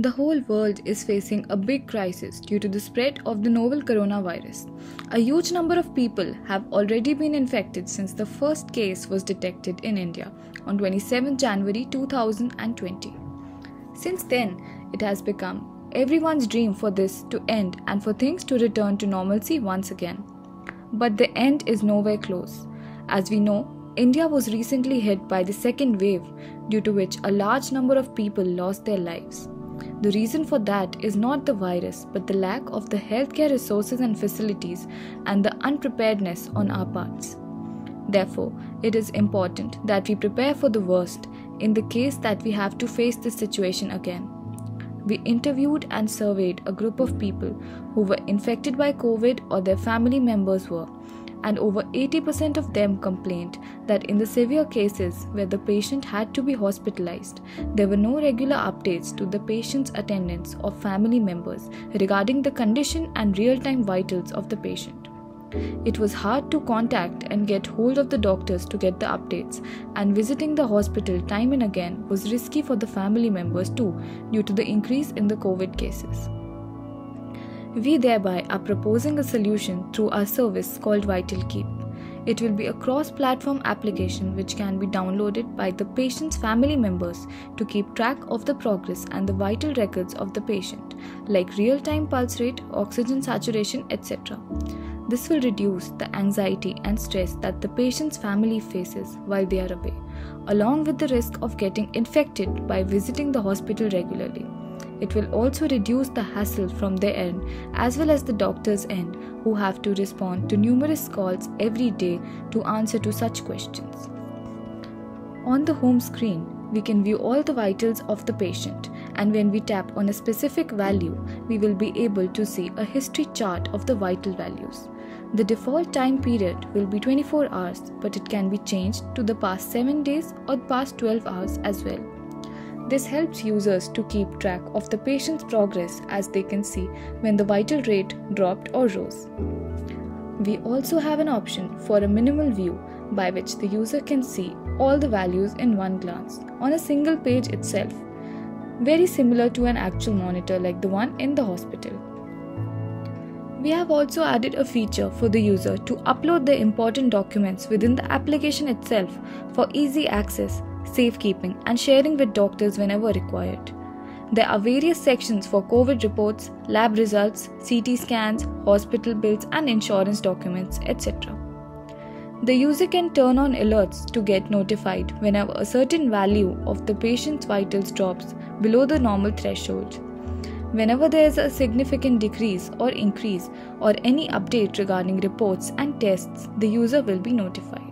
The whole world is facing a big crisis due to the spread of the novel coronavirus. A huge number of people have already been infected since the first case was detected in India on 27 January 2020. Since then, it has become everyone's dream for this to end and for things to return to normalcy once again. But the end is nowhere close. As we know, India was recently hit by the second wave, due to which a large number of people lost their lives. The reason for that is not the virus, but the lack of the healthcare resources and facilities and the unpreparedness on our parts. Therefore, it is important that we prepare for the worst in the case that we have to face this situation again. We interviewed and surveyed a group of people who were infected by COVID or their family members were, and over 80% of them complained that in the severe cases where the patient had to be hospitalized, there were no regular updates to the patient's attendants or family members regarding the condition and real-time vitals of the patient. It was hard to contact and get hold of the doctors to get the updates, and visiting the hospital time and again was risky for the family members too due to the increase in the COVID cases. We thereby are proposing a solution through our service called VitalKeep. It will be a cross-platform application which can be downloaded by the patient's family members to keep track of the progress and the vital records of the patient, like real-time pulse rate, oxygen saturation, etc. This will reduce the anxiety and stress that the patient's family faces while they are away, along with the risk of getting infected by visiting the hospital regularly. It will also reduce the hassle from their end as well as the doctor's end, who have to respond to numerous calls every day to answer to such questions. On the home screen, we can view all the vitals of the patient, and when we tap on a specific value, we will be able to see a history chart of the vital values. The default time period will be 24 hours, but it can be changed to the past 7 days or past 12 hours as well. This helps users to keep track of the patient's progress, as they can see when the vital rate dropped or rose. We also have an option for a minimal view by which the user can see all the values in one glance on a single page itself, very similar to an actual monitor like the one in the hospital. We have also added a feature for the user to upload the important documents within the application itself for easy access, safekeeping, and sharing with doctors whenever required. There are various sections for COVID reports, lab results, CT scans, hospital bills, and insurance documents, etc. The user can turn on alerts to get notified whenever a certain value of the patient's vitals drops below the normal threshold. Whenever there is a significant decrease or increase or any update regarding reports and tests, the user will be notified.